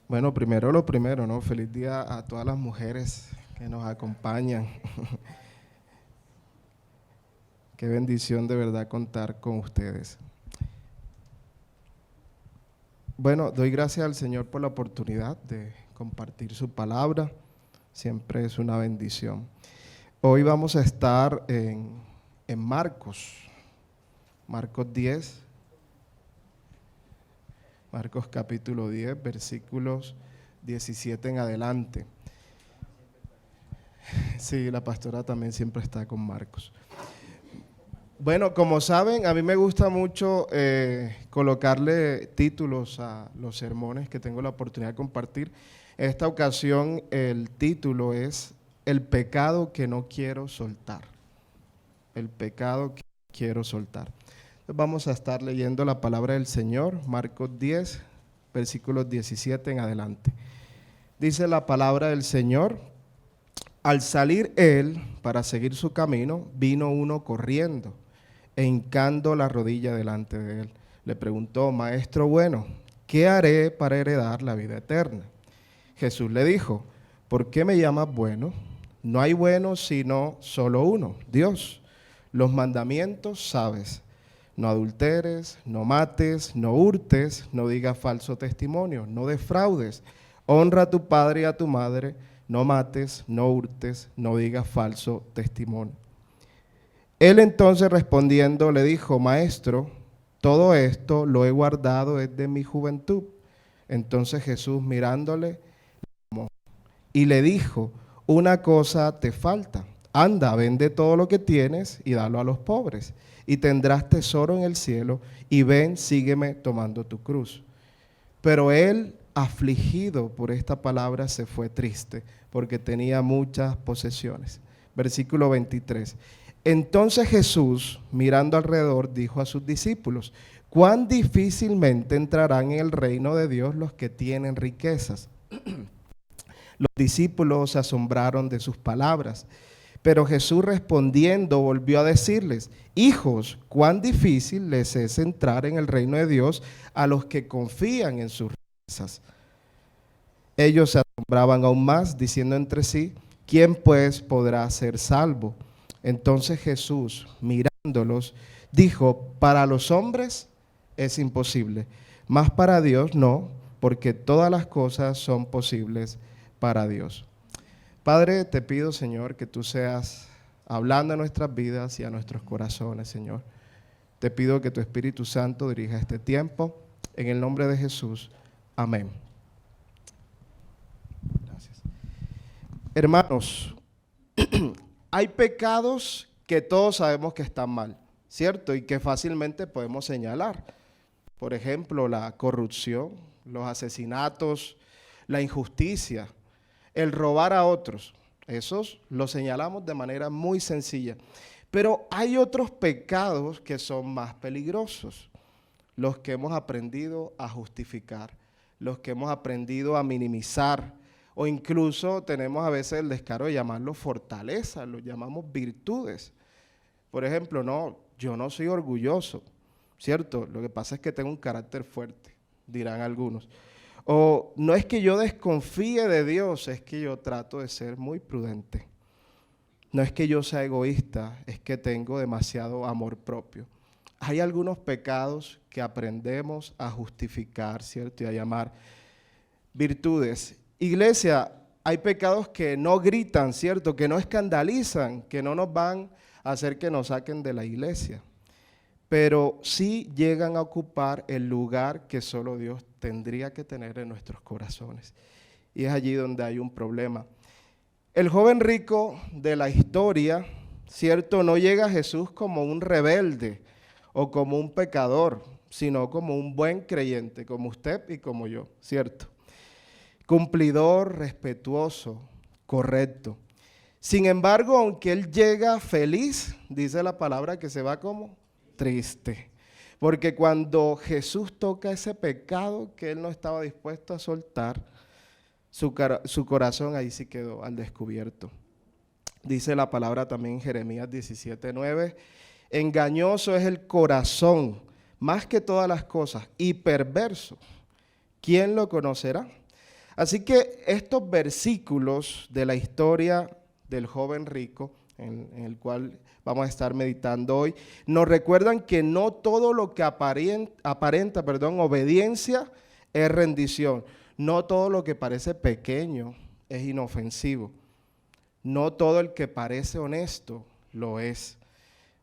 Bueno, primero lo primero, ¿no? Feliz día a todas las mujeres que nos acompañan. Qué bendición de verdad contar con ustedes. Bueno, doy gracias al Señor por la oportunidad de compartir su palabra. Siempre es una bendición. Hoy vamos a estar en Marcos 10, Marcos capítulo 10, versículos 17 en adelante. Sí, la pastora también siempre está con Marcos. Bueno, como saben, a mí me gusta mucho colocarle títulos a los sermones que tengo la oportunidad de compartir. En esta ocasión el título es El pecado que no quiero soltar. El pecado que no quiero soltar. Entonces vamos a estar leyendo la palabra del Señor, Marcos 10, versículos 17 en adelante. Dice la palabra del Señor: al salir él para seguir su camino, vino uno corriendo e hincando la rodilla delante de él. Le preguntó: Maestro bueno, ¿qué haré para heredar la vida eterna? Jesús le dijo: ¿por qué me llamas bueno? No hay bueno sino solo uno, Dios. Los mandamientos sabes: no adulteres, no mates, no hurtes, no digas falso testimonio, no defraudes, honra a tu padre y a tu madre, no mates, no hurtes, no digas falso testimonio. Él entonces respondiendo le dijo: Maestro, todo esto lo he guardado desde mi juventud. Entonces Jesús mirándole y le dijo: una cosa te falta, anda, vende todo lo que tienes y dalo a los pobres, y tendrás tesoro en el cielo, y ven, sígueme tomando tu cruz. Pero él, afligido por esta palabra, se fue triste, porque tenía muchas posesiones. Versículo 23. Entonces Jesús, mirando alrededor, dijo a sus discípulos: cuán difícilmente entrarán en el reino de Dios los que tienen riquezas. Los discípulos se asombraron de sus palabras, pero Jesús respondiendo volvió a decirles: hijos, cuán difícil les es entrar en el reino de Dios a los que confían en sus riquezas. Ellos se asombraban aún más, diciendo entre sí: ¿quién pues podrá ser salvo? Entonces Jesús, mirándolos, dijo: para los hombres es imposible, mas para Dios no, porque todas las cosas son posibles para Dios. Padre, te pido, Señor, que tú seas hablando a nuestras vidas y a nuestros corazones, Señor. Te pido que tu Espíritu Santo dirija este tiempo. En el nombre de Jesús. Amén. Gracias. Hermanos, hay pecados que todos sabemos que están mal, ¿cierto? Y que fácilmente podemos señalar. Por ejemplo, la corrupción, los asesinatos, la injusticia, el robar a otros. Esos los señalamos de manera muy sencilla. Pero hay otros pecados que son más peligrosos, los que hemos aprendido a justificar, los que hemos aprendido a minimizar, o incluso tenemos a veces el descaro de llamarlos fortalezas, los llamamos virtudes. Por ejemplo, no, yo no soy orgulloso, ¿cierto? Lo que pasa es que tengo un carácter fuerte, dirán algunos. O no es que yo desconfíe de Dios, es que yo trato de ser muy prudente. No es que yo sea egoísta, es que tengo demasiado amor propio. Hay algunos pecados que aprendemos a justificar, ¿cierto? Y a llamar virtudes. Iglesia, hay pecados que no gritan, ¿cierto? Que no escandalizan, que no nos van a hacer que nos saquen de la iglesia, pero sí llegan a ocupar el lugar que solo Dios tendría que tener en nuestros corazones. Y es allí donde hay un problema. El joven rico de la historia, ¿cierto? No llega a Jesús como un rebelde o como un pecador, sino como un buen creyente, como usted y como yo, ¿cierto? Cumplidor, respetuoso, correcto. Sin embargo, aunque él llega feliz, dice la palabra que se va como triste. Porque cuando Jesús toca ese pecado que él no estaba dispuesto a soltar, su corazón ahí sí quedó al descubierto. Dice la palabra también en Jeremías 17:9, engañoso es el corazón más que todas las cosas y perverso. ¿Quién lo conocerá? Así que estos versículos de la historia del joven rico, en el cual vamos a estar meditando hoy, nos recuerdan que no todo lo que aparenta, obediencia es rendición. No todo lo que parece pequeño es inofensivo. No todo el que parece honesto lo es.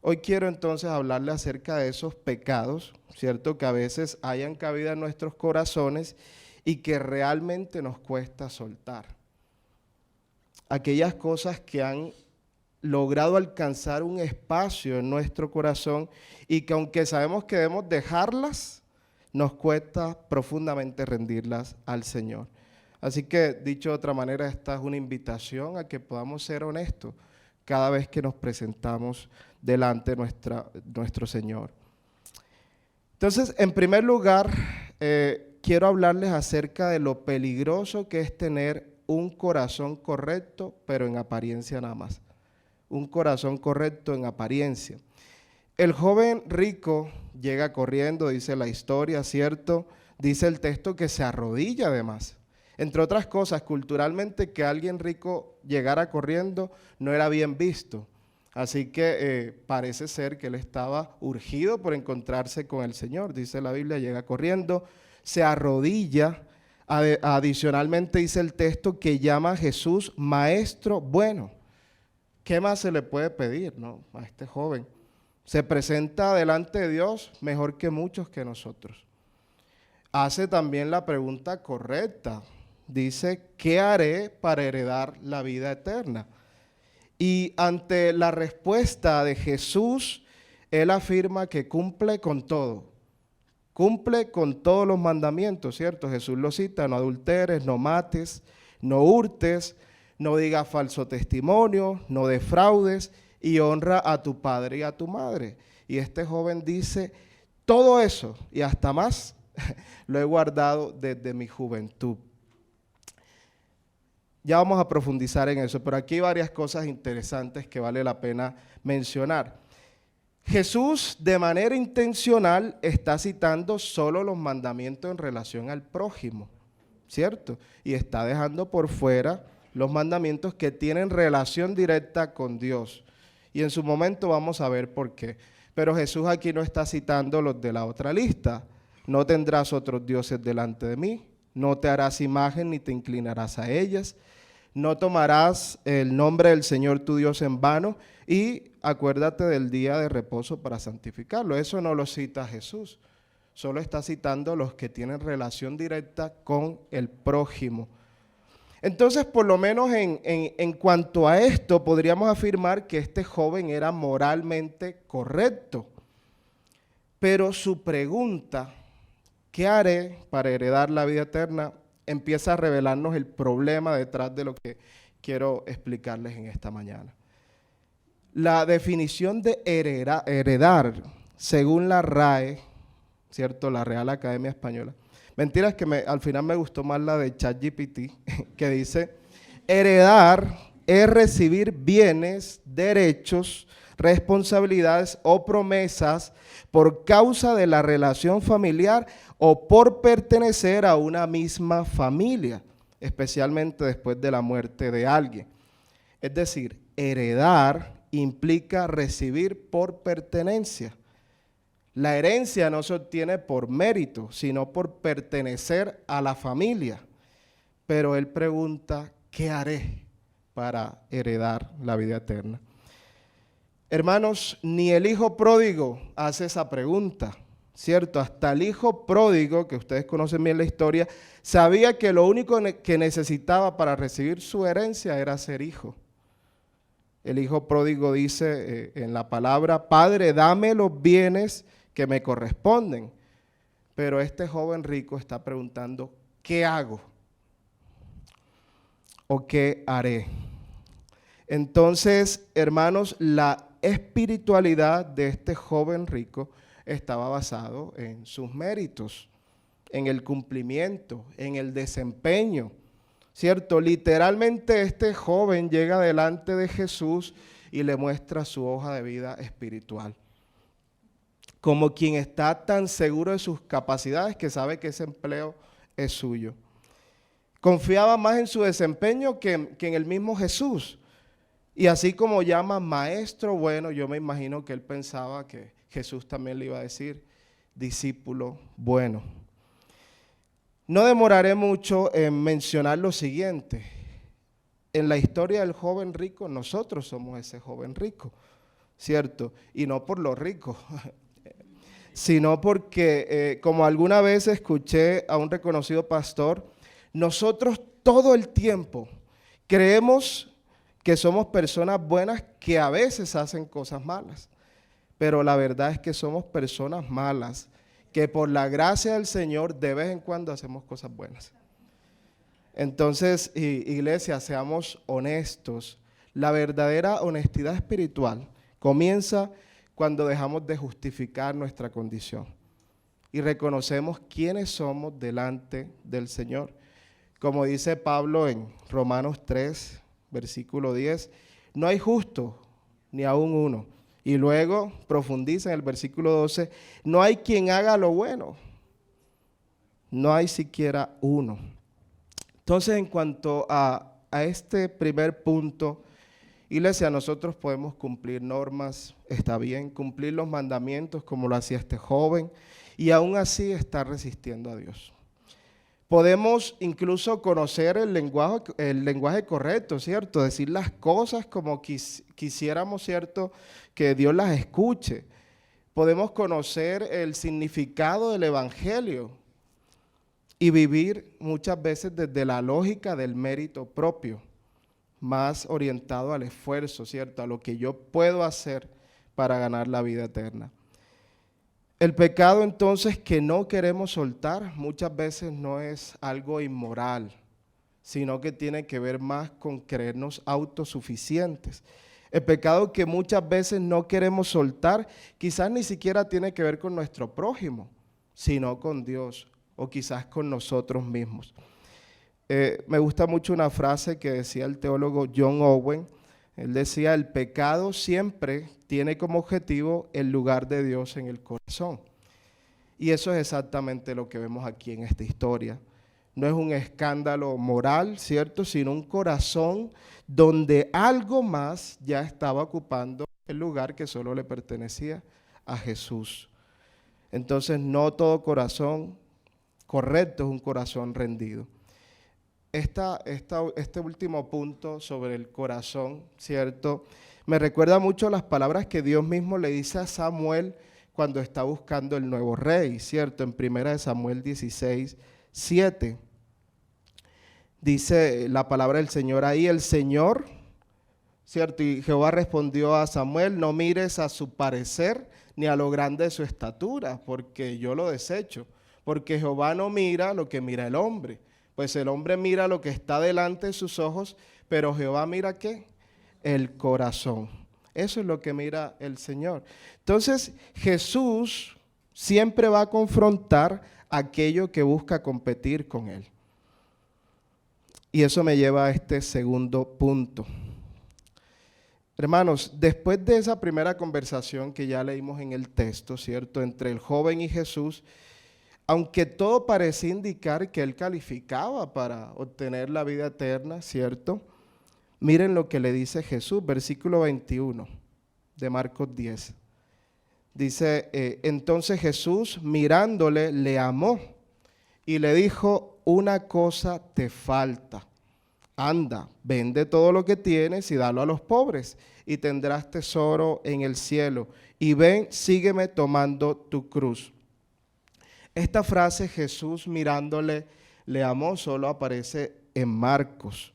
Hoy quiero entonces hablarle acerca de esos pecados, ¿cierto? Que a veces hayan cabida en nuestros corazones y que realmente nos cuesta soltar. Aquellas cosas que han logrado alcanzar un espacio en nuestro corazón y que aunque sabemos que debemos dejarlas, nos cuesta profundamente rendirlas al Señor. Así que, dicho de otra manera, esta es una invitación a que podamos ser honestos cada vez que nos presentamos delante de nuestro Señor. Entonces, en primer lugar, quiero hablarles acerca de lo peligroso que es tener un corazón correcto, pero en apariencia nada más. Un corazón correcto en apariencia. El joven rico llega corriendo, dice la historia, ¿cierto? Dice el texto que se arrodilla además. Entre otras cosas, culturalmente que alguien rico llegara corriendo no era bien visto. Así que parece ser que él estaba urgido por encontrarse con el Señor. Dice la Biblia, llega corriendo, se arrodilla. Adicionalmente dice el texto que llama a Jesús maestro bueno. ¿Qué más se le puede pedir, no, a este joven? Se presenta delante de Dios mejor que muchos que nosotros. Hace también la pregunta correcta. Dice, ¿qué haré para heredar la vida eterna? Y ante la respuesta de Jesús, él afirma que cumple con todo. Cumple con todos los mandamientos, ¿cierto? Jesús lo cita, no adulteres, no mates, no hurtes, no digas falso testimonio, no defraudes y honra a tu padre y a tu madre. Y este joven dice, todo eso y hasta más lo he guardado desde mi juventud. Ya vamos a profundizar en eso, pero aquí hay varias cosas interesantes que vale la pena mencionar. Jesús de manera intencional está citando solo los mandamientos en relación al prójimo, ¿cierto? Y está dejando por fuera los mandamientos que tienen relación directa con Dios. Y en su momento vamos a ver por qué. Pero Jesús aquí no está citando los de la otra lista. No tendrás otros dioses delante de mí, no te harás imagen ni te inclinarás a ellas, no tomarás el nombre del Señor tu Dios en vano y acuérdate del día de reposo para santificarlo. Eso no lo cita Jesús, solo está citando los que tienen relación directa con el prójimo. Entonces, por lo menos en cuanto a esto, podríamos afirmar que este joven era moralmente correcto. Pero su pregunta, ¿qué haré para heredar la vida eterna?, empieza a revelarnos el problema detrás de lo que quiero explicarles en esta mañana. La definición de heredar, según la RAE, ¿cierto? La Real Academia Española. Mentira, es que al final me gustó más la de ChatGPT, que dice, heredar es recibir bienes, derechos, responsabilidades o promesas por causa de la relación familiar o por pertenecer a una misma familia, especialmente después de la muerte de alguien. Es decir, heredar implica recibir por pertenencia. La herencia no se obtiene por mérito, sino por pertenecer a la familia. Pero él pregunta, ¿qué haré para heredar la vida eterna? Hermanos, ni el hijo pródigo hace esa pregunta, ¿cierto? Hasta el hijo pródigo, que ustedes conocen bien la historia, sabía que lo único que necesitaba para recibir su herencia era ser hijo. El hijo pródigo dice en la palabra, Padre, dame los bienes que me corresponden. Pero este joven rico está preguntando, ¿qué hago? ¿O qué haré? Entonces, hermanos, la espiritualidad de este joven rico estaba basado en sus méritos, en el cumplimiento, en el desempeño, ¿cierto? Literalmente este joven llega delante de Jesús y le muestra su hoja de vida espiritual. Como quien está tan seguro de sus capacidades que sabe que ese empleo es suyo. Confiaba más en su desempeño que en el mismo Jesús. Y así como llama maestro bueno, yo me imagino que él pensaba que Jesús también le iba a decir discípulo bueno. No demoraré mucho en mencionar lo siguiente. En la historia del joven rico, nosotros somos ese joven rico, ¿cierto? Y no por lo rico, sino porque, como alguna vez escuché a un reconocido pastor, nosotros todo el tiempo creemos que somos personas buenas que a veces hacen cosas malas, pero la verdad es que somos personas malas que por la gracia del Señor de vez en cuando hacemos cosas buenas. Entonces, iglesia, seamos honestos. La verdadera honestidad espiritual comienza cuando dejamos de justificar nuestra condición y reconocemos quiénes somos delante del Señor. Como dice Pablo en Romanos 3, versículo 10, no hay justo ni aún uno. Y luego profundiza en el versículo 12, no hay quien haga lo bueno, no hay siquiera uno. Entonces, en cuanto a este primer punto, iglesia, nosotros podemos cumplir normas, está bien, cumplir los mandamientos como lo hacía este joven, y aún así estar resistiendo a Dios. Podemos incluso conocer el lenguaje correcto, ¿cierto? Decir las cosas como quisiéramos, ¿cierto? Que Dios las escuche. Podemos conocer el significado del evangelio y vivir muchas veces desde la lógica del mérito propio, más orientado al esfuerzo, ¿cierto? A lo que yo puedo hacer para ganar la vida eterna. El pecado entonces que no queremos soltar muchas veces no es algo inmoral, sino que tiene que ver más con creernos autosuficientes. El pecado que muchas veces no queremos soltar quizás ni siquiera tiene que ver con nuestro prójimo, sino con Dios o quizás con nosotros mismos. Me gusta mucho una frase que decía el teólogo John Owen. Él decía, el pecado siempre tiene como objetivo el lugar de Dios en el corazón. Y eso es exactamente lo que vemos aquí en esta historia. No es un escándalo moral, ¿cierto? Sino un corazón donde algo más ya estaba ocupando el lugar que solo le pertenecía a Jesús. Entonces, no todo corazón correcto es un corazón rendido. Este último punto sobre el corazón, ¿cierto? Me recuerda mucho las palabras que Dios mismo le dice a Samuel cuando está buscando el nuevo rey, ¿cierto? En 1 Samuel 16, 7. Dice la palabra del Señor ahí, el Señor, ¿cierto? Y Jehová respondió a Samuel, no mires a su parecer ni a lo grande de su estatura, porque yo lo desecho. Porque Jehová no mira lo que mira el hombre. Pues el hombre mira lo que está delante de sus ojos, pero Jehová mira ¿qué? El corazón. Eso es lo que mira el Señor. Entonces, Jesús siempre va a confrontar aquello que busca competir con él. Y eso me lleva a este segundo punto. Hermanos, después de esa primera conversación que ya leímos en el texto, ¿cierto? Entre el joven y Jesús, aunque todo parecía indicar que él calificaba para obtener la vida eterna, ¿cierto? Miren lo que le dice Jesús, versículo 21 de Marcos 10. Dice, entonces Jesús mirándole le amó y le dijo, una cosa te falta. Anda, vende todo lo que tienes y dalo a los pobres y tendrás tesoro en el cielo. Y ven, sígueme tomando tu cruz. Esta frase, Jesús mirándole le amó, solo aparece en Marcos,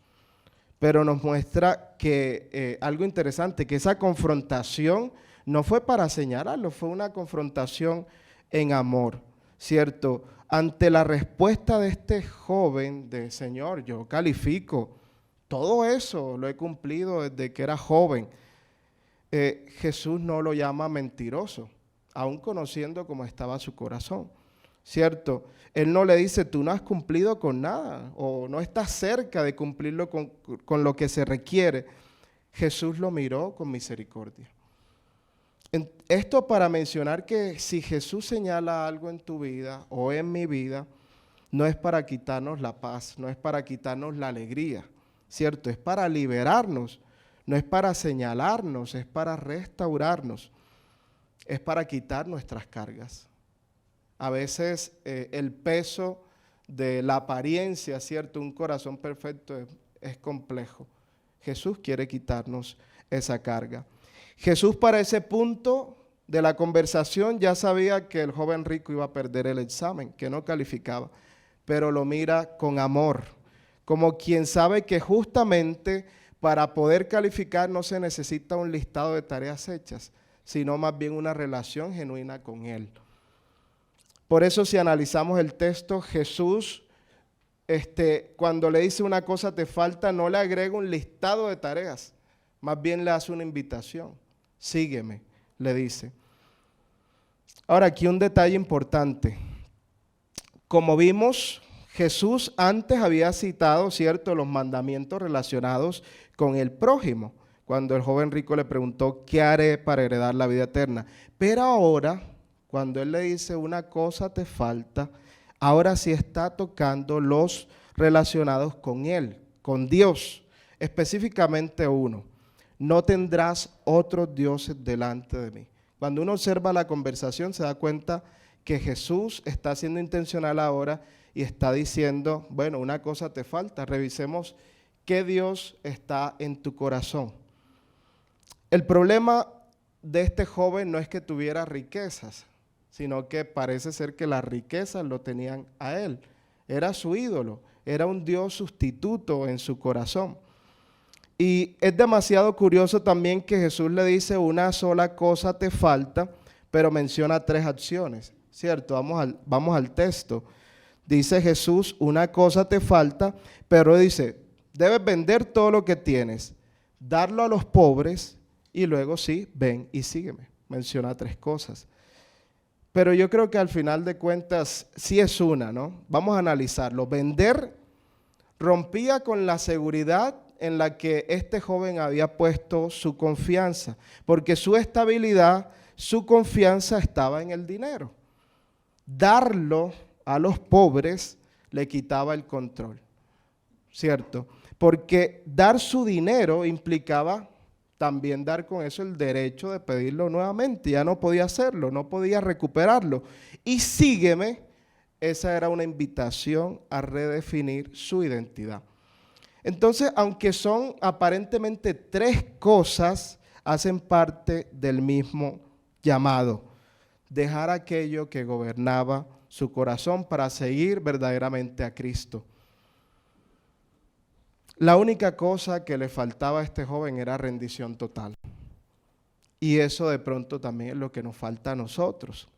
pero nos muestra que algo interesante, que esa confrontación no fue para señalarlo, fue una confrontación en amor, ¿cierto? Ante la respuesta de este joven de Señor, yo califico, todo eso lo he cumplido desde que era joven. Jesús no lo llama mentiroso, aún conociendo cómo estaba su corazón. ¿Cierto? Él no le dice, tú no has cumplido con nada o no estás cerca de cumplirlo con lo que se requiere. Jesús lo miró con misericordia. Esto para mencionar que si Jesús señala algo en tu vida o en mi vida, no es para quitarnos la paz, no es para quitarnos la alegría, ¿cierto? Es para liberarnos, no es para señalarnos, es para restaurarnos, es para quitar nuestras cargas. A veces el peso de la apariencia, ¿cierto? Un corazón perfecto es complejo. Jesús quiere quitarnos esa carga. Jesús para ese punto de la conversación ya sabía que el joven rico iba a perder el examen, que no calificaba, pero lo mira con amor, como quien sabe que justamente para poder calificar no se necesita un listado de tareas hechas, sino más bien una relación genuina con Él. Por eso si analizamos el texto, Jesús, cuando le dice una cosa te falta, no le agrega un listado de tareas, más bien le hace una invitación. Sígueme, le dice. Ahora, aquí un detalle importante. Como vimos, Jesús antes había citado, ¿cierto?, los mandamientos relacionados con el prójimo, cuando el joven rico le preguntó, ¿qué haré para heredar la vida eterna? Pero ahora, cuando él le dice una cosa te falta, ahora sí está tocando los relacionados con Él, con Dios, específicamente uno. No tendrás otros dioses delante de mí. Cuando uno observa la conversación se da cuenta que Jesús está siendo intencional ahora y está diciendo, bueno, una cosa te falta, revisemos qué Dios está en tu corazón. El problema de este joven no es que tuviera riquezas, sino que parece ser que las riquezas lo tenían a él. Era su ídolo, era un Dios sustituto en su corazón. Y es demasiado curioso también que Jesús le dice una sola cosa te falta, pero menciona 3 acciones, ¿cierto? Vamos al texto. Dice Jesús, una cosa te falta, pero dice, debes vender todo lo que tienes, darlo a los pobres y luego sí, ven y sígueme. Menciona 3 cosas. Pero yo creo que al final de cuentas sí es una, ¿no? Vamos a analizarlo. Vender rompía con la seguridad en la que este joven había puesto su confianza, porque su estabilidad, su confianza estaba en el dinero. Darlo a los pobres le quitaba el control, ¿cierto? Porque dar su dinero implicaba también dar con eso el derecho de pedirlo nuevamente. Ya no podía hacerlo, no podía recuperarlo. Y sígueme, esa era una invitación a redefinir su identidad. Entonces, aunque son aparentemente 3 cosas, hacen parte del mismo llamado. Dejar aquello que gobernaba su corazón para seguir verdaderamente a Cristo. La única cosa que le faltaba a este joven era rendición total. Y eso de pronto también es lo que nos falta a nosotros.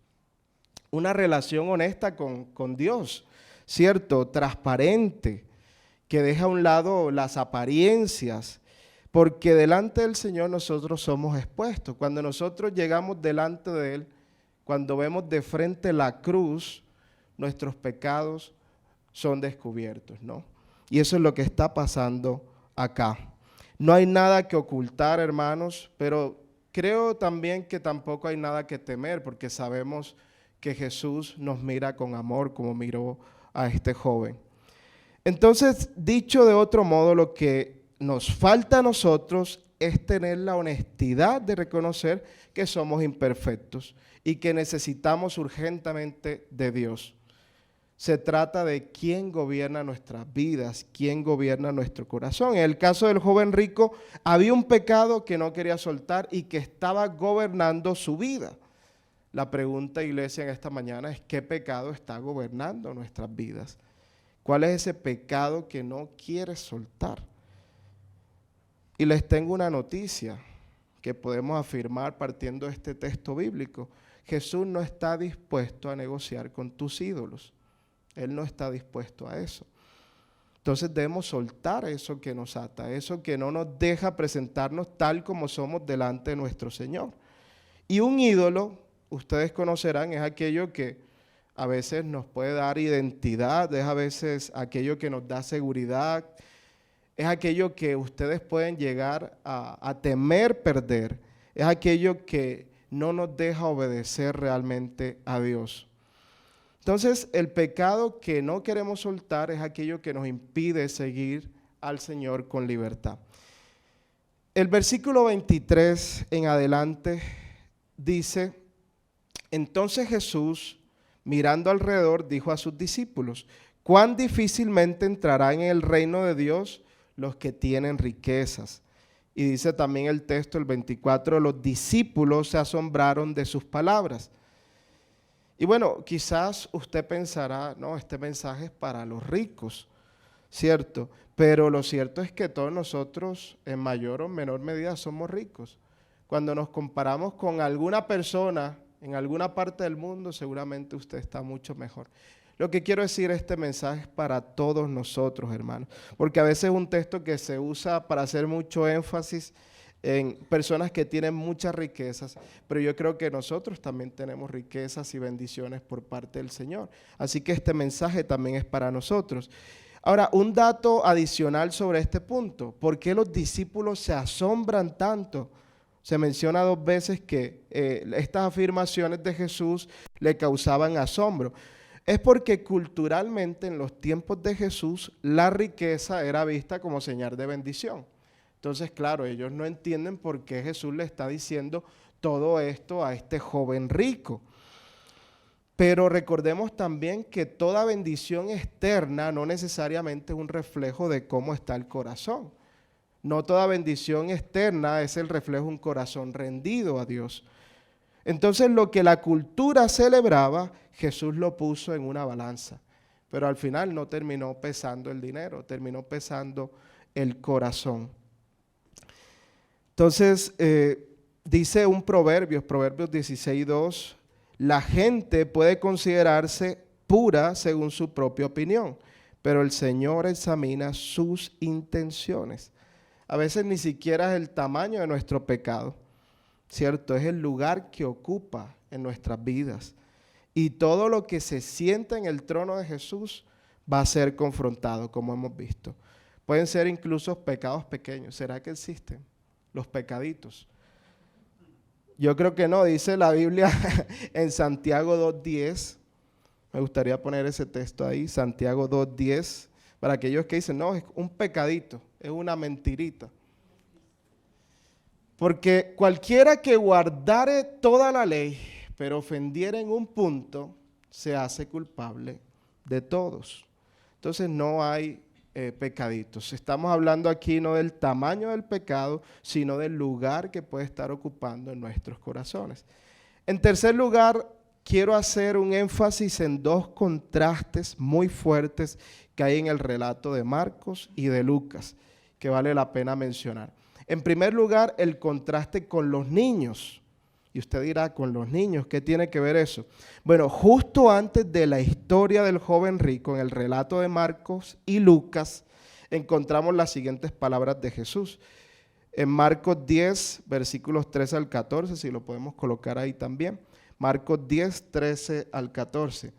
Una relación honesta con Dios, ¿cierto? Transparente, que deja a un lado las apariencias, porque delante del Señor nosotros somos expuestos. Cuando nosotros llegamos delante de Él, cuando vemos de frente la cruz, nuestros pecados son descubiertos, ¿no? Y eso es lo que está pasando acá. No hay nada que ocultar, hermanos, pero creo también que tampoco hay nada que temer, porque sabemos que Jesús nos mira con amor como miró a este joven. Entonces, dicho de otro modo, lo que nos falta a nosotros es tener la honestidad de reconocer que somos imperfectos y que necesitamos urgentemente de Dios. Se trata de quién gobierna nuestras vidas, quién gobierna nuestro corazón. En el caso del joven rico, había un pecado que no quería soltar y que estaba gobernando su vida. La pregunta, iglesia, en esta mañana es: ¿qué pecado está gobernando nuestras vidas? ¿Cuál es ese pecado que no quieres soltar? Y les tengo una noticia que podemos afirmar partiendo de este texto bíblico. Jesús no está dispuesto a negociar con tus ídolos. Él no está dispuesto a eso. Entonces debemos soltar eso que nos ata, eso que no nos deja presentarnos tal como somos delante de nuestro Señor. Y un ídolo, ustedes conocerán, es aquello que a veces nos puede dar identidad, es a veces aquello que nos da seguridad, es aquello que ustedes pueden llegar a temer perder, es aquello que no nos deja obedecer realmente a Dios. Entonces, el pecado que no queremos soltar es aquello que nos impide seguir al Señor con libertad. El versículo 23 en adelante dice: entonces Jesús, mirando alrededor, dijo a sus discípulos: cuán difícilmente entrarán en el reino de Dios los que tienen riquezas. Y dice también el texto, el 24, los discípulos se asombraron de sus palabras. Y bueno, quizás usted pensará, no, este mensaje es para los ricos, ¿cierto? Pero lo cierto es que todos nosotros, en mayor o menor medida, somos ricos. Cuando nos comparamos con alguna persona en alguna parte del mundo, seguramente usted está mucho mejor. Lo que quiero decir, este mensaje es para todos nosotros, hermanos, porque a veces es un texto que se usa para hacer mucho énfasis en personas que tienen muchas riquezas, pero yo creo que nosotros también tenemos riquezas y bendiciones por parte del Señor. Así que este mensaje también es para nosotros. Ahora, un dato adicional sobre este punto: ¿por qué los discípulos se asombran tanto? Se menciona 2 veces que estas afirmaciones de Jesús le causaban asombro. Es porque culturalmente en los tiempos de Jesús la riqueza era vista como señal de bendición. Entonces, claro, ellos no entienden por qué Jesús le está diciendo todo esto a este joven rico. Pero recordemos también que toda bendición externa no necesariamente es un reflejo de cómo está el corazón. No toda bendición externa es el reflejo de un corazón rendido a Dios. Entonces, lo que la cultura celebraba, Jesús lo puso en una balanza. Pero al final no terminó pesando el dinero, terminó pesando el corazón. Entonces, dice un Proverbios 16:2, la gente puede considerarse pura según su propia opinión, pero el Señor examina sus intenciones. A veces ni siquiera es el tamaño de nuestro pecado, ¿cierto? Es el lugar que ocupa en nuestras vidas. Y todo lo que se sienta en el trono de Jesús va a ser confrontado, como hemos visto. Pueden ser incluso pecados pequeños. ¿Será que existen los pecaditos? Yo creo que no. Dice la Biblia en Santiago 2:10. Me gustaría poner ese texto ahí, Santiago 2:10, para aquellos que dicen, no, es un pecadito, es una mentirita. Porque cualquiera que guardare toda la ley, pero ofendiera en un punto, se hace culpable de todos. Entonces no hay pecaditos. Estamos hablando aquí no del tamaño del pecado, sino del lugar que puede estar ocupando en nuestros corazones. En tercer lugar, quiero hacer un énfasis en 2 contrastes muy fuertes que hay en el relato de Marcos y de Lucas, que vale la pena mencionar. En primer lugar, el contraste con los niños. Y usted dirá, ¿con los niños? ¿Qué tiene que ver eso? Bueno, justo antes de la historia del joven rico, en el relato de Marcos y Lucas, encontramos las siguientes palabras de Jesús. En Marcos 10, versículos 13 al 14, si lo podemos colocar ahí también. Marcos 10, 13 al 14.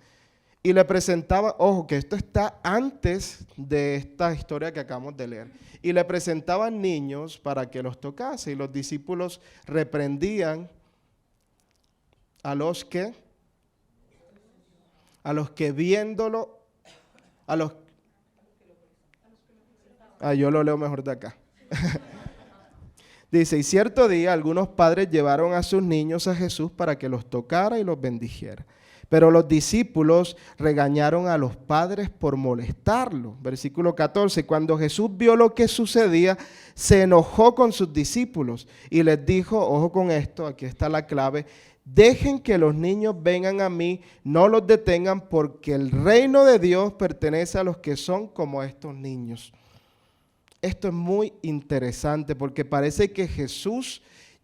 Y le presentaba, ojo, que esto está antes de esta historia que acabamos de leer. Y le presentaban niños para que los tocase. Y los discípulos reprendían a los que viéndolo, yo lo leo mejor de acá. Dice, y cierto día algunos padres llevaron a sus niños a Jesús para que los tocara y los bendijera. Pero los discípulos regañaron a los padres por molestarlo. Versículo 14, cuando Jesús vio lo que sucedía, se enojó con sus discípulos y les dijo, ojo con esto, aquí está la clave, dejen que los niños vengan a mí, no los detengan, porque el reino de Dios pertenece a los que son como estos niños. Esto es muy interesante porque parece que Jesús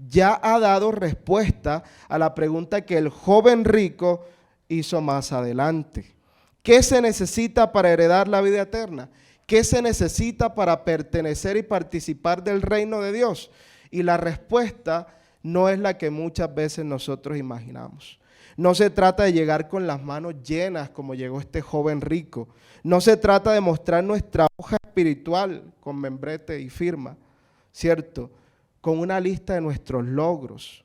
ya ha dado respuesta a la pregunta que el joven rico hizo más adelante. ¿Qué se necesita para heredar la vida eterna? ¿Qué se necesita para pertenecer y participar del reino de Dios? Y la respuesta no es la que muchas veces nosotros imaginamos. No se trata de llegar con las manos llenas como llegó este joven rico. No se trata de mostrar nuestra hoja espiritual con membrete y firma, ¿cierto? Con una lista de nuestros logros.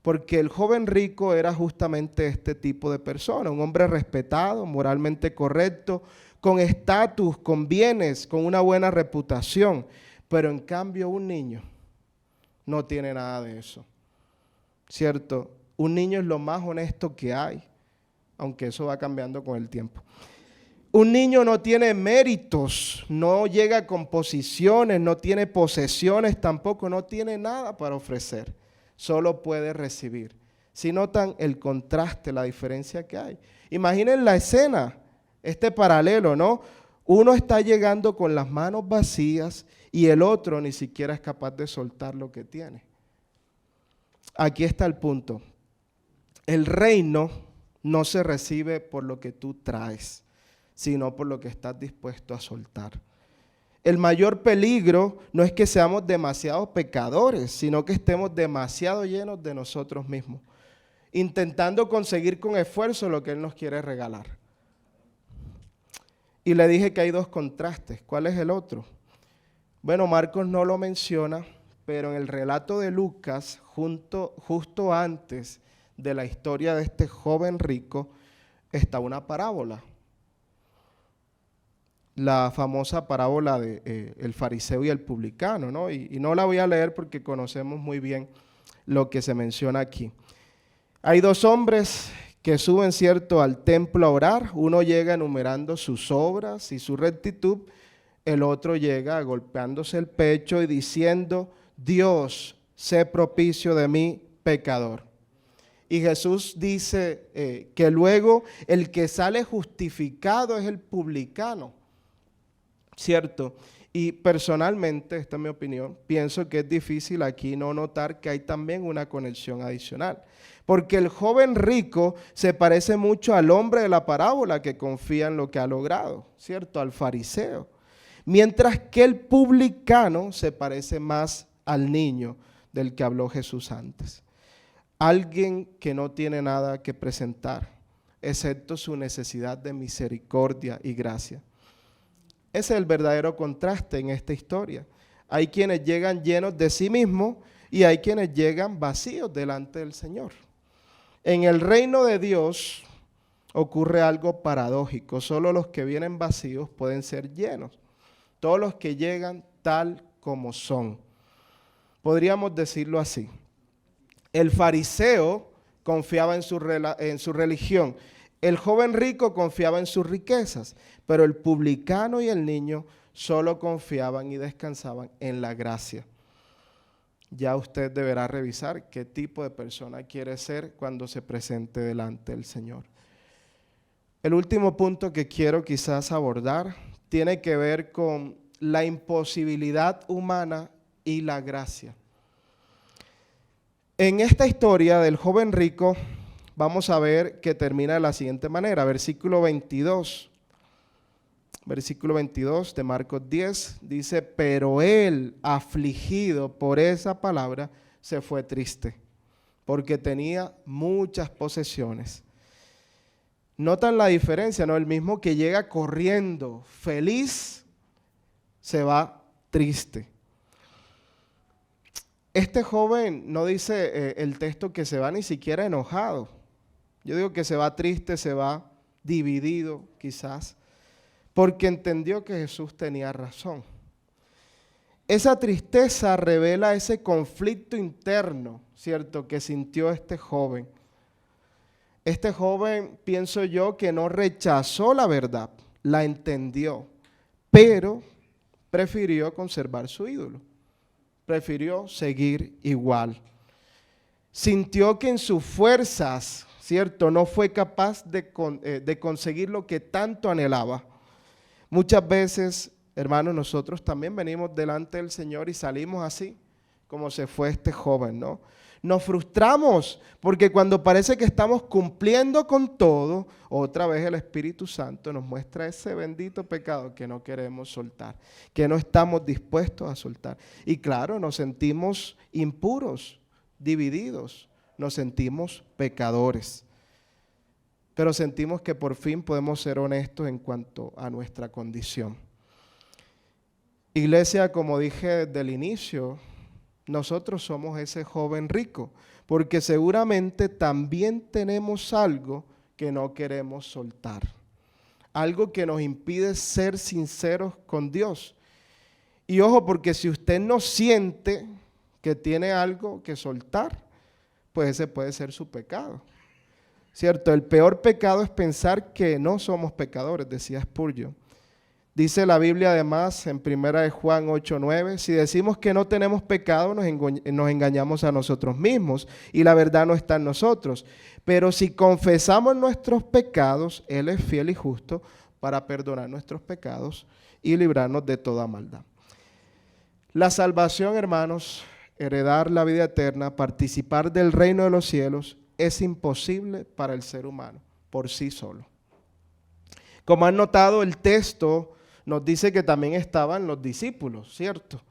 porque el joven rico era justamente este tipo de persona, un hombre respetado, moralmente correcto, con estatus, con bienes, con una buena reputación, pero en cambio un niño no tiene nada de eso, ¿cierto? Un niño es lo más honesto que hay, aunque eso va cambiando con el tiempo. Un niño no tiene méritos, no llega con posiciones, no tiene posesiones tampoco, no tiene nada para ofrecer, solo puede recibir. Si notan el contraste, la diferencia que hay. Imaginen la escena, este paralelo, ¿no? Uno está llegando con las manos vacías y el otro ni siquiera es capaz de soltar lo que tiene. Aquí está el punto. El reino no se recibe por lo que tú traes, sino por lo que estás dispuesto a soltar. El mayor peligro no es que seamos demasiados pecadores, sino que estemos demasiado llenos de nosotros mismos, intentando conseguir con esfuerzo lo que Él nos quiere regalar. Y le dije que hay dos contrastes. ¿Cuál es el otro? Bueno, Marcos no lo menciona, pero en el relato de Lucas, justo antes de la historia de este joven rico, está una parábola. La famosa parábola de el fariseo y el publicano, ¿no? Y no la voy a leer porque conocemos muy bien lo que se menciona aquí. Hay dos hombres que suben, ¿cierto?, al templo a orar. Uno llega enumerando sus obras y su rectitud. El otro llega golpeándose el pecho y diciendo: Dios, sé propicio de mí, pecador. Y Jesús dice que luego el que sale justificado es el publicano, ¿cierto? Y personalmente, esta es mi opinión, pienso que es difícil aquí no notar que hay también una conexión adicional. Porque el joven rico se parece mucho al hombre de la parábola que confía en lo que ha logrado, ¿cierto? Al fariseo. Mientras que el publicano se parece más al niño del que habló Jesús antes. Alguien que no tiene nada que presentar, excepto su necesidad de misericordia y gracia. Ese es el verdadero contraste en esta historia. Hay quienes llegan llenos de sí mismos y hay quienes llegan vacíos delante del Señor. En el reino de Dios ocurre algo paradójico. Solo los que vienen vacíos pueden ser llenos. Todos los que llegan tal como son. Podríamos decirlo así. El fariseo confiaba en su religión. El joven rico confiaba en sus riquezas, pero el publicano y el niño solo confiaban y descansaban en la gracia. Ya usted deberá revisar qué tipo de persona quiere ser cuando se presente delante del Señor. El último punto que quiero quizás abordar tiene que ver con la imposibilidad humana y la gracia. En esta historia del joven rico, vamos a ver que termina de la siguiente manera, versículo 22 de Marcos 10, dice: pero él, afligido por esa palabra, se fue triste, porque tenía muchas posesiones. ¿Notan la diferencia, no? El mismo que llega corriendo, feliz, se va triste. Este joven no dice el texto que se va ni siquiera enojado. Yo digo que se va triste, se va dividido quizás, porque entendió que Jesús tenía razón. Esa tristeza revela ese conflicto interno, ¿cierto?, que sintió este joven. Este joven, pienso yo, que no rechazó la verdad, la entendió, pero prefirió conservar su ídolo, prefirió seguir igual. Sintió que en sus fuerzas, ¿cierto?, no fue capaz de conseguir lo que tanto anhelaba. Muchas veces, hermanos, nosotros también venimos delante del Señor y salimos así, como se fue este joven, ¿no? Nos frustramos porque cuando parece que estamos cumpliendo con todo, otra vez el Espíritu Santo nos muestra ese bendito pecado que no queremos soltar, que no estamos dispuestos a soltar. Y claro, nos sentimos impuros, divididos, nos sentimos pecadores. Pero sentimos que por fin podemos ser honestos en cuanto a nuestra condición. Iglesia, como dije desde el inicio, nosotros somos ese joven rico, porque seguramente también tenemos algo que no queremos soltar, algo que nos impide ser sinceros con Dios. Y ojo, porque si usted no siente que tiene algo que soltar, pues ese puede ser su pecado. ¿Cierto? El peor pecado es pensar que no somos pecadores, decía Spurgeon. Dice la Biblia además en 1 Juan 8:9, si decimos que no tenemos pecado, nos engañamos a nosotros mismos y la verdad no está en nosotros. Pero si confesamos nuestros pecados, Él es fiel y justo para perdonar nuestros pecados y librarnos de toda maldad. La salvación, hermanos, heredar la vida eterna, participar del reino de los cielos, es imposible para el ser humano por sí solo. Como han notado, el texto nos dice que también estaban los discípulos, ¿cierto?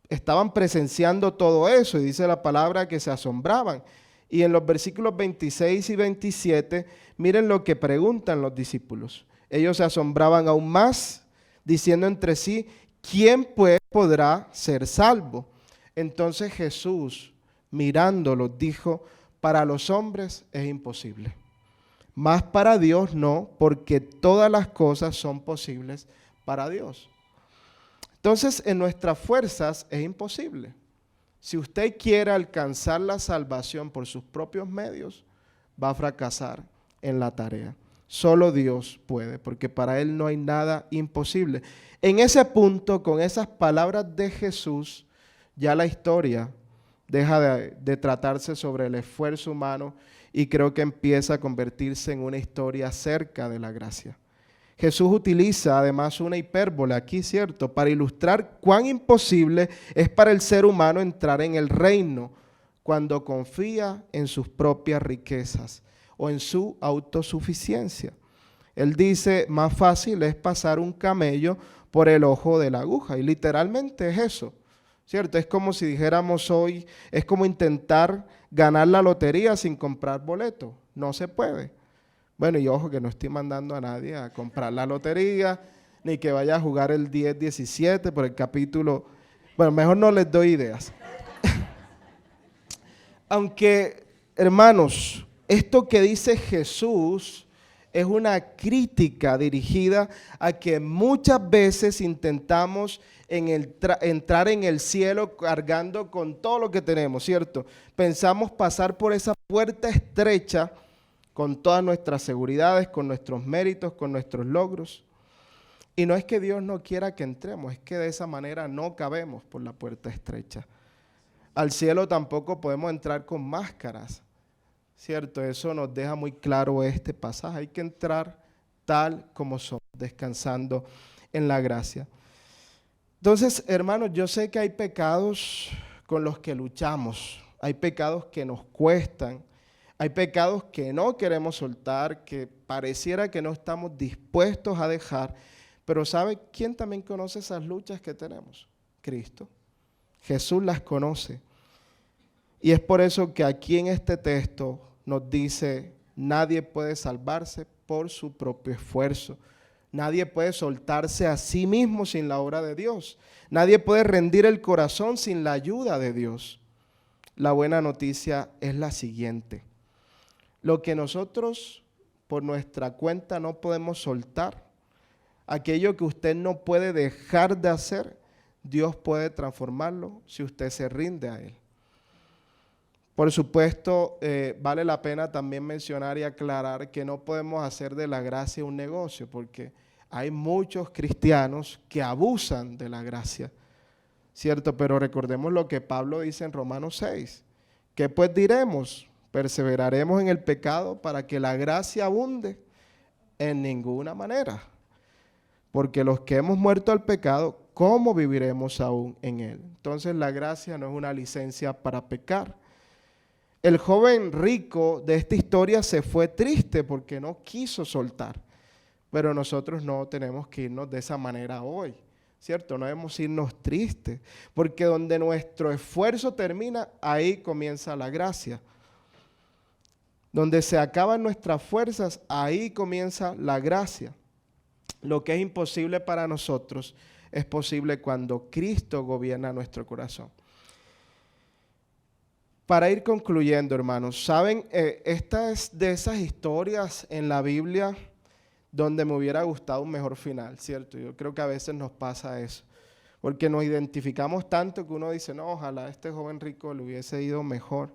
Estaban presenciando todo eso y dice la palabra que se asombraban. Y en los versículos 26 y 27, miren lo que preguntan los discípulos. Ellos se asombraban aún más, diciendo entre sí, ¿quién pues podrá ser salvo? Entonces Jesús, mirándolos, dijo, para los hombres es imposible, mas para Dios no, porque todas las cosas son posibles para Dios. Entonces, en nuestras fuerzas es imposible. Si usted quiere alcanzar la salvación por sus propios medios, va a fracasar en la tarea. Solo Dios puede, porque para Él no hay nada imposible. En ese punto, con esas palabras de Jesús, ya la historia deja de tratarse sobre el esfuerzo humano y creo que empieza a convertirse en una historia acerca de la gracia. Jesús utiliza además una hipérbole aquí, ¿cierto?, para ilustrar cuán imposible es para el ser humano entrar en el reino cuando confía en sus propias riquezas o en su autosuficiencia. Él dice, más fácil es pasar un camello por el ojo de la aguja, y literalmente es eso, ¿cierto? Es como si dijéramos hoy, es como intentar ganar la lotería sin comprar boleto. No se puede. Bueno, y ojo que no estoy mandando a nadie a comprar la lotería, ni que vaya a jugar el 10-17 por el capítulo. Bueno, mejor no les doy ideas. Aunque, hermanos, esto que dice Jesús es una crítica dirigida a que muchas veces intentamos entrar en el cielo cargando con todo lo que tenemos, ¿cierto? Pensamos pasar por esa puerta estrecha con todas nuestras seguridades, con nuestros méritos, con nuestros logros. Y no es que Dios no quiera que entremos, es que de esa manera no cabemos por la puerta estrecha. Al cielo tampoco podemos entrar con máscaras, ¿cierto? Eso nos deja muy claro este pasaje. Hay que entrar tal como somos, descansando en la gracia. Entonces, hermanos, yo sé que hay pecados con los que luchamos, hay pecados que nos cuestan, hay pecados que no queremos soltar, que pareciera que no estamos dispuestos a dejar, pero ¿sabe quién también conoce esas luchas que tenemos? Cristo. Jesús las conoce. Y es por eso que aquí en este texto nos dice, nadie puede salvarse por su propio esfuerzo. Nadie puede soltarse a sí mismo sin la obra de Dios. Nadie puede rendir el corazón sin la ayuda de Dios. La buena noticia es la siguiente. Lo que nosotros por nuestra cuenta no podemos soltar, aquello que usted no puede dejar de hacer, Dios puede transformarlo si usted se rinde a Él. Por supuesto, vale la pena también mencionar y aclarar que no podemos hacer de la gracia un negocio, porque hay muchos cristianos que abusan de la gracia, ¿cierto? Pero recordemos lo que Pablo dice en Romanos 6. ¿Qué pues diremos? ¿Perseveraremos en el pecado para que la gracia abunde? En ninguna manera. Porque los que hemos muerto al pecado, ¿cómo viviremos aún en él? Entonces la gracia no es una licencia para pecar. El joven rico de esta historia se fue triste porque no quiso soltar. Pero nosotros no tenemos que irnos de esa manera hoy, ¿cierto? No debemos irnos tristes, porque donde nuestro esfuerzo termina, ahí comienza la gracia. Donde se acaban nuestras fuerzas, ahí comienza la gracia. Lo que es imposible para nosotros es posible cuando Cristo gobierna nuestro corazón. Para ir concluyendo, hermanos, ¿saben? Esta es de esas historias en la Biblia donde me hubiera gustado un mejor final, ¿cierto? Yo creo que a veces nos pasa eso, porque nos identificamos tanto que uno dice, no, ojalá a este joven rico le hubiese ido mejor.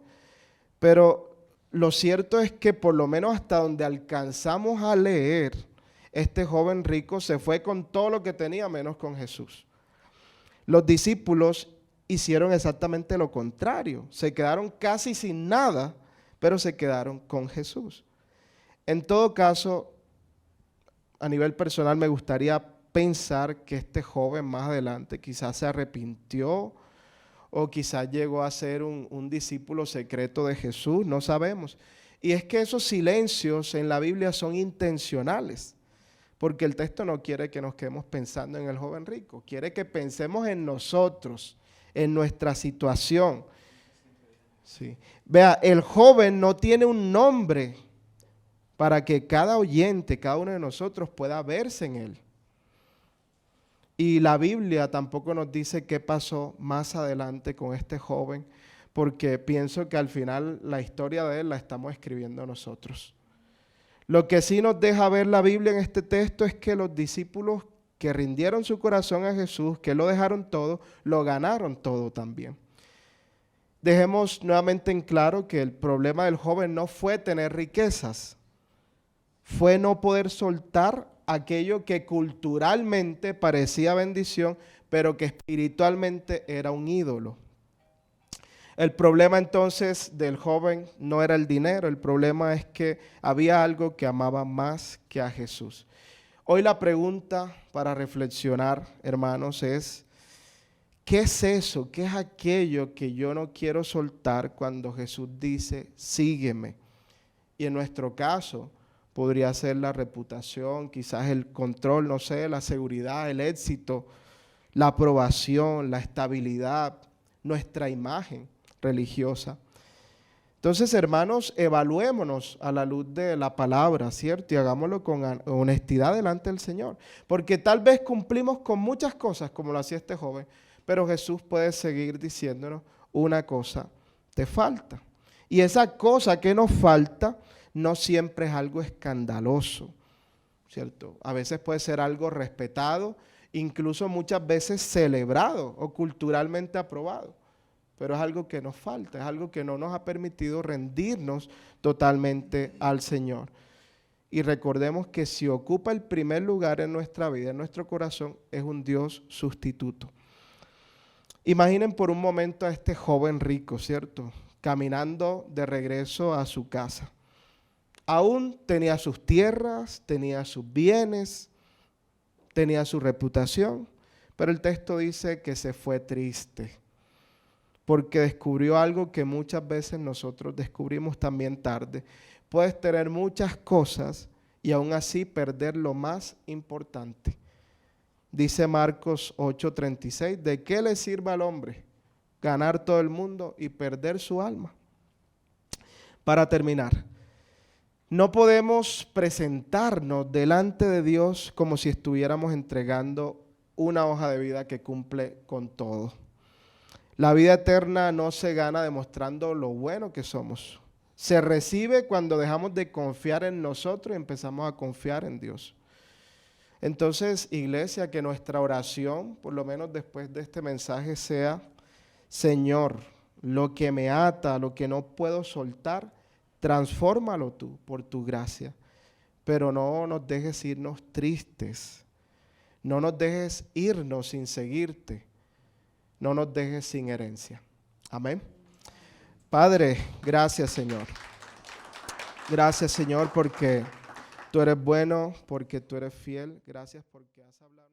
Pero lo cierto es que por lo menos hasta donde alcanzamos a leer, este joven rico se fue con todo lo que tenía menos con Jesús. Los discípulos hicieron exactamente lo contrario. Se quedaron casi sin nada, pero se quedaron con Jesús. En todo caso, a nivel personal me gustaría pensar que este joven más adelante quizás se arrepintió o quizás llegó a ser un discípulo secreto de Jesús, no sabemos. Y es que esos silencios en la Biblia son intencionales, porque el texto no quiere que nos quedemos pensando en el joven rico, quiere que pensemos en nosotros, en nuestra situación. Sí. Vea, el joven no tiene un nombre para que cada oyente, cada uno de nosotros pueda verse en él. Y la Biblia tampoco nos dice qué pasó más adelante con este joven, porque pienso que al final la historia de él la estamos escribiendo nosotros. Lo que sí nos deja ver la Biblia en este texto es que los discípulos que rindieron su corazón a Jesús, que lo dejaron todo, lo ganaron todo también. Dejemos nuevamente en claro que el problema del joven no fue tener riquezas, fue no poder soltar aquello que culturalmente parecía bendición, pero que espiritualmente era un ídolo. El problema entonces del joven no era el dinero, el problema es que había algo que amaba más que a Jesús. Hoy la pregunta para reflexionar, hermanos, es, ¿qué es eso? ¿Qué es aquello que yo no quiero soltar cuando Jesús dice, sígueme? Y en nuestro caso, podría ser la reputación, quizás el control, no sé, la seguridad, el éxito, la aprobación, la estabilidad, nuestra imagen religiosa. Entonces, hermanos, evaluémonos a la luz de la palabra, ¿cierto? Y hagámoslo con honestidad delante del Señor. Porque tal vez cumplimos con muchas cosas, como lo hacía este joven, pero Jesús puede seguir diciéndonos, una cosa te falta. Y esa cosa que nos falta no siempre es algo escandaloso, ¿cierto? A veces puede ser algo respetado, incluso muchas veces celebrado o culturalmente aprobado. Pero es algo que nos falta, es algo que no nos ha permitido rendirnos totalmente al Señor. Y recordemos que si ocupa el primer lugar en nuestra vida, en nuestro corazón, es un Dios sustituto. Imaginen por un momento a este joven rico, ¿cierto? Caminando de regreso a su casa. Aún tenía sus tierras, tenía sus bienes, tenía su reputación, pero el texto dice que se fue triste, porque descubrió algo que muchas veces nosotros descubrimos también tarde. Puedes tener muchas cosas y aún así perder lo más importante. Dice Marcos 8:36, ¿de qué le sirve al hombre ganar todo el mundo y perder su alma? Para terminar, no podemos presentarnos delante de Dios como si estuviéramos entregando una hoja de vida que cumple con todo. La vida eterna no se gana demostrando lo bueno que somos. Se recibe cuando dejamos de confiar en nosotros y empezamos a confiar en Dios. Entonces, iglesia, que nuestra oración, por lo menos después de este mensaje, sea, Señor, lo que me ata, lo que no puedo soltar, transfórmalo tú por tu gracia. Pero no nos dejes irnos tristes. No nos dejes irnos sin seguirte. No nos dejes sin herencia. Amén. Padre, gracias, Señor. Gracias, Señor, porque tú eres bueno, porque tú eres fiel. Gracias porque has hablado.